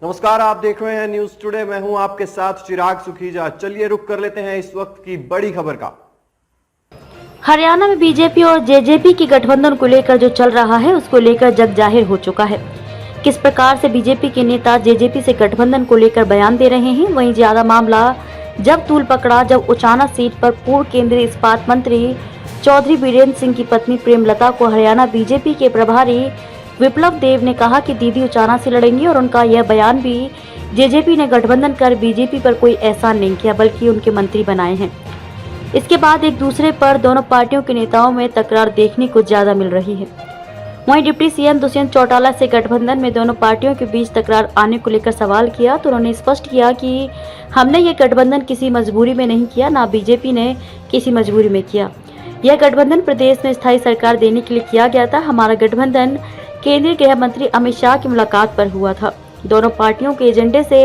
नमस्कार, आप देख रहे हैं न्यूज टुडे। मैं हूं आपके साथ चिराग सुखीजा। चलिए रुक कर लेते हैं इस वक्त की बड़ी खबर का। हरियाणा में बीजेपी और जेजेपी की गठबंधन को लेकर जो चल रहा है उसको लेकर जग जाहिर हो चुका है। किस प्रकार से बीजेपी के नेता जेजेपी से गठबंधन को लेकर बयान दे रहे हैं, वहीं ज्यादा मामला जब तूल पकड़ा जब उचाना सीट पर पूर्व केंद्रीय इस्पात मंत्री चौधरी बीरेंद्र सिंह की पत्नी प्रेमलता को हरियाणा बीजेपी के प्रभारी विप्लव देव ने कहा कि दीदी उचाना से लड़ेंगी, और उनका यह बयान भी जेजेपी ने गठबंधन कर बीजेपी पर कोई एहसान नहीं किया बल्कि उनके मंत्री बनाए हैं। इसके बाद एक दूसरे पर दोनों पार्टियों के नेताओं में तकरार देखने को ज्यादा मिल रही है। वहीं डिप्टी सीएम दुष्यंत चौटाला से गठबंधन में दोनों पार्टियों के बीच तकरार आने को लेकर सवाल किया तो उन्होंने स्पष्ट किया कि हमने ये गठबंधन किसी मजबूरी में नहीं किया, ना बीजेपी ने किसी मजबूरी में किया। यह गठबंधन प्रदेश में स्थायी सरकार देने के लिए किया गया था। हमारा गठबंधन केंद्रीय गृह मंत्री अमित शाह की मुलाकात पर हुआ था। दोनों पार्टियों के एजेंडे से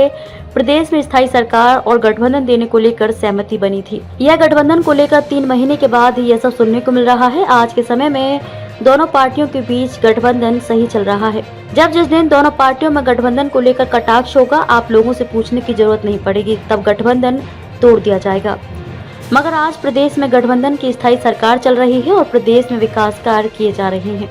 प्रदेश में स्थायी सरकार और गठबंधन देने को लेकर सहमति बनी थी। यह गठबंधन को लेकर 3 महीने के बाद ही यह सब सुनने को मिल रहा है। आज के समय में दोनों पार्टियों के बीच गठबंधन सही चल रहा है। जब जिस दिन दोनों पार्टियों में गठबंधन को लेकर कटाक्ष होगा, आप लोगों से पूछने की जरूरत नहीं पड़ेगी, तब गठबंधन तोड़ दिया जाएगा। मगर आज प्रदेश में गठबंधन की स्थायी सरकार चल रही है और प्रदेश में विकास कार्य किए जा रहे हैं।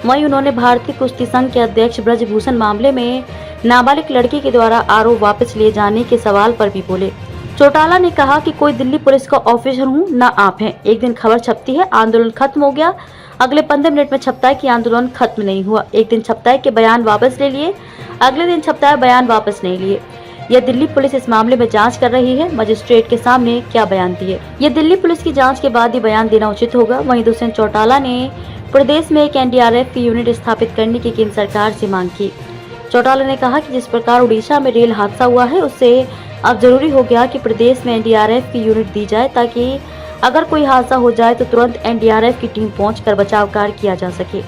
वहीं उन्होंने भारतीय कुश्ती संघ के अध्यक्ष ब्रजभूषण मामले में नाबालिग लड़की के द्वारा आरोप वापस लिए जाने के सवाल पर भी बोले। चौटाला ने कहा कि कोई दिल्ली पुलिस का ऑफिसर हूं, न आप हैं। एक दिन खबर छपती है आंदोलन खत्म हो गया, अगले 15 मिनट में छपता है कि आंदोलन खत्म नहीं हुआ। एक दिन छपता है कि बयान वापस ले लिए, अगले दिन छपता है बयान वापस नहीं लिए। यह दिल्ली पुलिस इस मामले में जांच कर रही है। मजिस्ट्रेट के सामने क्या बयान दिए, ये दिल्ली पुलिस की जांच के बाद ही बयान देना उचित होगा। वहीं दुष्यंत चौटाला ने प्रदेश में एक एनडीआरएफ की यूनिट स्थापित करने की केंद्र सरकार से मांग की। चौटाला ने कहा कि जिस प्रकार उड़ीसा में रेल हादसा हुआ है, उससे अब जरूरी हो गया कि प्रदेश में एनडीआरएफ की यूनिट दी जाए, ताकि अगर कोई हादसा हो जाए तो तुरंत एनडीआरएफ की टीम पहुंचकर बचाव कार्य किया जा सके।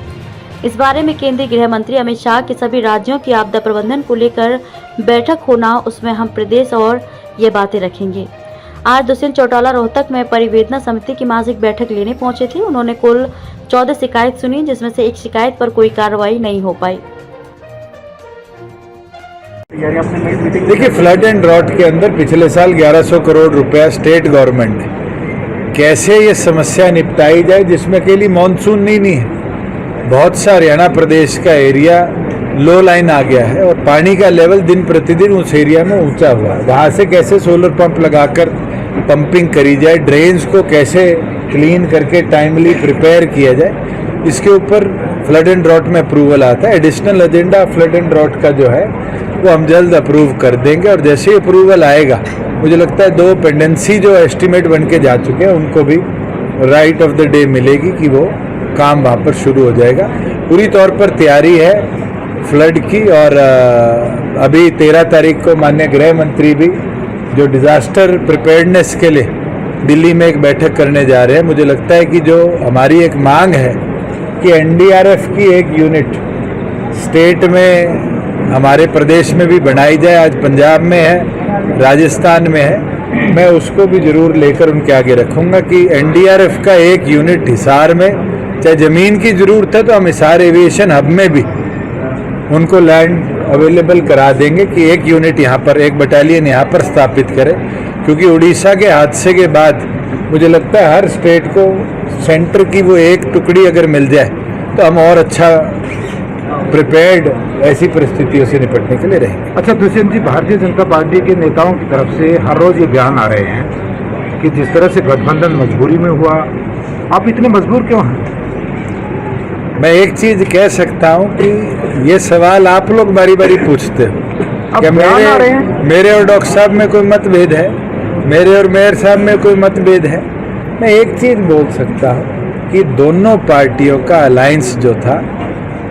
इस बारे में केंद्रीय गृह मंत्री अमित शाह के सभी राज्यों की आपदा प्रबंधन को लेकर बैठक होना, उसमें हम प्रदेश और ये बातें रखेंगे। आज दुष्यंत चौटाला रोहतक में परिवेदना समिति की मासिक बैठक लेने पहुंचे थे। उन्होंने कुल 14 शिकायत सुनी, जिसमें से एक शिकायत पर कोई कार्रवाई नहीं हो पाई। देखिए, फ्लड एंड ड्रॉट के अंदर पिछले साल 1100 करोड़ रुपया स्टेट गवर्नमेंट ने कैसे ये समस्या निपटाई जाए, जिसमें के लिए मानसून नहीं है। बहुत सा हरियाणा प्रदेश का एरिया लो लाइन आ गया है और पानी का लेवल दिन प्रतिदिन उस एरिया में ऊंचा हुआ है। वहाँ से कैसे सोलर पंप लगाकर पंपिंग करी जाए, ड्रेन्स को कैसे क्लीन करके टाइमली प्रिपेयर किया जाए, इसके ऊपर फ्लड एंड ड्रॉट में अप्रूवल आता है। Additional agenda flood and drought का जो है वो हम जल्द अप्रूव कर देंगे, और जैसे ही अप्रूवल आएगा मुझे लगता है 2 पेंडेंसी जो एस्टिमेट बन के जा चुके हैं उनको भी राइट ऑफ द डे मिलेगी कि वो काम वहाँ पर शुरू हो जाएगा। पूरी तौर पर तैयारी है फ्लड की, और अभी 13 तारीख को माननीय गृह मंत्री भी जो डिज़ास्टर प्रिपेयर्डनेस के लिए दिल्ली में एक बैठक करने जा रहे हैं। मुझे लगता है कि जो हमारी एक मांग है कि एनडीआरएफ की एक यूनिट स्टेट में हमारे प्रदेश में भी बनाई जाए। आज पंजाब में है, राजस्थान में है, मैं उसको भी जरूर लेकर उनके आगे रखूँगा कि एनडीआरएफ का एक यूनिट हिसार में, चाहे ज़मीन की ज़रूरत है तो हम हिसार एविएशन हब में भी उनको लैंड अवेलेबल करा देंगे कि एक यूनिट यहाँ पर, एक बटालियन यहाँ पर स्थापित करें। क्योंकि उड़ीसा के हादसे के बाद मुझे लगता है हर स्टेट को सेंटर की वो एक टुकड़ी अगर मिल जाए तो हम और अच्छा प्रिपेयर्ड ऐसी परिस्थितियों से निपटने के लिए रहेंगे। अच्छा दुष्यंत जी, भारतीय जनता पार्टी के नेताओं की तरफ से हर रोज ये बयान आ रहे हैं कि जिस तरह से गठबंधन मजबूरी में हुआ, आप इतने मजबूर क्यों हैं? मैं एक चीज कह सकता हूं कि ये सवाल आप लोग बारी बारी पूछते हो क्या मेरे और डॉक्टर साहब में कोई मतभेद है, मेरे और मेयर साहब में कोई मतभेद है। मैं एक चीज बोल सकता हूं कि दोनों पार्टियों का अलायंस जो था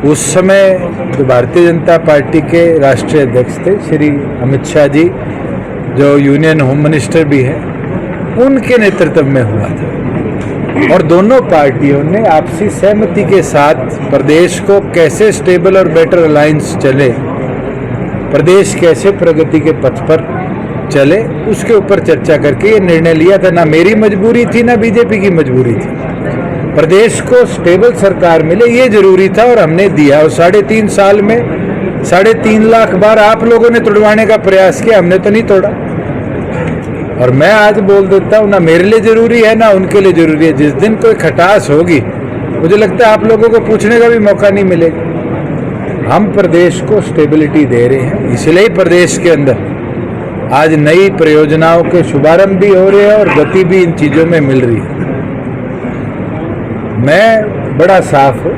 उस समय, जो भारतीय जनता पार्टी के राष्ट्रीय अध्यक्ष थे श्री अमित शाह जी, जो यूनियन होम मिनिस्टर भी है, उनके नेतृत्व में हुआ था। और दोनों पार्टियों ने आपसी सहमति के साथ प्रदेश को कैसे स्टेबल और बेटर अलायंस चले, प्रदेश कैसे प्रगति के पथ पर चले, उसके ऊपर चर्चा करके ये निर्णय लिया था। ना मेरी मजबूरी थी ना बीजेपी की मजबूरी थी। प्रदेश को स्टेबल सरकार मिले ये जरूरी था और हमने दिया। और 3.5 साल में 3.5 लाख बार आप लोगों ने तोड़वाने का प्रयास किया, हमने तो नहीं तोड़ा। और मैं आज बोल देता हूँ, ना मेरे लिए जरूरी है ना उनके लिए जरूरी है। जिस दिन कोई खटास होगी, मुझे लगता है आप लोगों को पूछने का भी मौका नहीं मिलेगा। हम प्रदेश को स्टेबिलिटी दे रहे हैं, इसलिए प्रदेश के अंदर आज नई परियोजनाओं के शुभारंभ भी हो रहे हैं और गति भी इन चीजों में मिल रही है। मैं बड़ा साफ हूं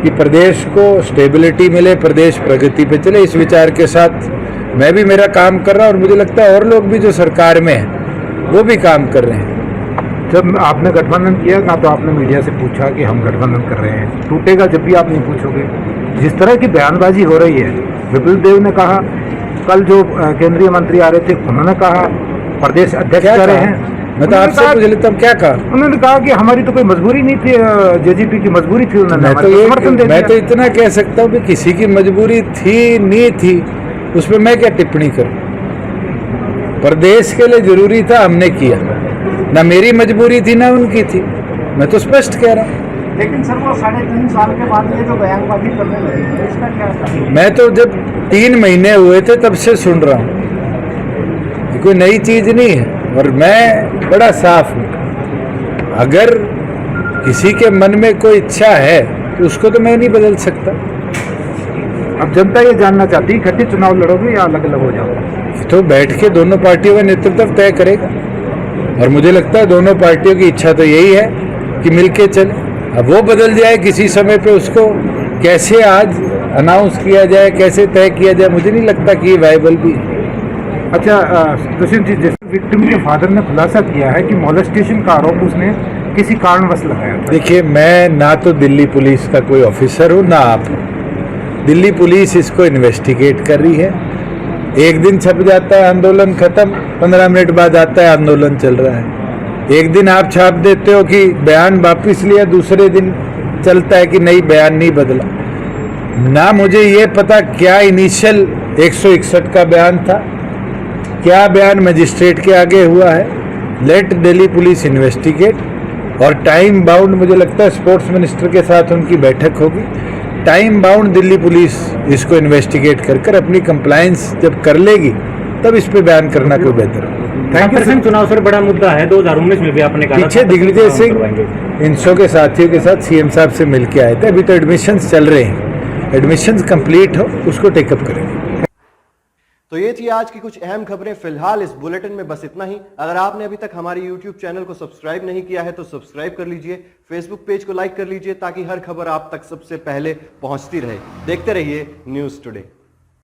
कि प्रदेश को स्टेबिलिटी मिले, प्रदेश प्रगति पे चले, इस विचार के साथ मैं भी मेरा काम कर रहा हूं और मुझे लगता है और लोग भी जो सरकार में हैं वो भी काम कर रहे हैं। जब आपने गठबंधन किया ना, तो आपने मीडिया से पूछा कि हम गठबंधन कर रहे हैं, टूटेगा जब भी आप नहीं पूछोगे। जिस तरह की बयानबाजी हो रही है, विपुल देव ने कहा, कल जो केंद्रीय मंत्री आ रहे थे उन्होंने कहा, प्रदेश अध्यक्ष कह रहे हैं। मैं तो आपसे पूछ लेता हूँ, क्या कहा? उन्होंने कहा कि हमारी तो कोई मजबूरी नहीं थी, जेजेपी की मजबूरी थी। उन्होंने मैं तो इतना कह सकता हूँ कि किसी की मजबूरी थी नहीं थी उसमें मैं क्या टिप्पणी करूं। प्रदेश के लिए जरूरी था, हमने किया, ना मेरी मजबूरी थी ना उनकी थी, मैं तो स्पष्ट कह रहा हूं। लेकिन सर वो 3.5 साल के बाद ये जो बयानबाजी करने लगे, इसका क्या था? मैं तो जब 3 महीने हुए थे तब से सुन रहा हूं, ये कोई नई चीज नहीं है। और मैं बड़ा साफ हूं, अगर किसी के मन में कोई इच्छा है तो उसको तो मैं नहीं बदल सकता। अब जनता ये जानना चाहती है, इकट्ठे चुनाव लड़ोगे या अलग अलग हो जाओगे? तो बैठ के दोनों पार्टियों का नेतृत्व तय करेगा और मुझे लगता है दोनों पार्टियों की इच्छा तो यही है कि मिलके चले। अब वो बदल जाए किसी समय पे, उसको कैसे आज अनाउंस किया जाए, कैसे तय किया जाए, मुझे नहीं लगता कि ये वायबल भी है। अच्छा दुष्यंत जी, जैसे विक्टिम के फादर ने खुलासा किया है कि मोलेस्टेशन का आरोप उसने किसी कारणवश लगाया था। देखिए, मैं ना तो दिल्ली पुलिस का कोई ऑफिसर हूँ ना आप। दिल्ली पुलिस इसको इन्वेस्टिगेट कर रही है। एक दिन छप जाता है आंदोलन खत्म, 15 मिनट बाद आता है आंदोलन चल रहा है। एक दिन आप छाप देते हो कि बयान वापिस लिया, दूसरे दिन चलता है कि नहीं बयान नहीं बदला। ना मुझे ये पता क्या इनिशियल 161 का बयान था, क्या बयान मजिस्ट्रेट के आगे हुआ है। लेट दिल्ली पुलिस इन्वेस्टिगेट और टाइम बाउंड, मुझे लगता है स्पोर्ट्स मिनिस्टर के साथ उनकी बैठक होगी। टाइम बाउंड दिल्ली पुलिस इसको इन्वेस्टिगेट कर अपनी कंप्लायंस जब कर लेगी तब इस पे बयान करना कोई बेहतर है। Thank you. चुनाव सर बड़ा मुद्दा है, 2019 में भी आपने कहा पीछे दिग्विजय सिंह इनसो के साथियों के साथ सीएम साहब से मिलके आए थे। अभी तो एडमिशंस चल रहे हैं, एडमिशंस कंप्लीट हो उसको टेकअप करेंगे। तो ये थी आज की कुछ अहम खबरें फिलहाल इस बुलेटिन में, बस इतना ही। अगर आपने अभी तक हमारे YouTube चैनल को सब्सक्राइब नहीं किया है तो सब्सक्राइब कर लीजिए, Facebook पेज को लाइक कर लीजिए ताकि हर खबर आप तक सबसे पहले पहुंचती रहे। देखते रहिए न्यूज़ टुडे।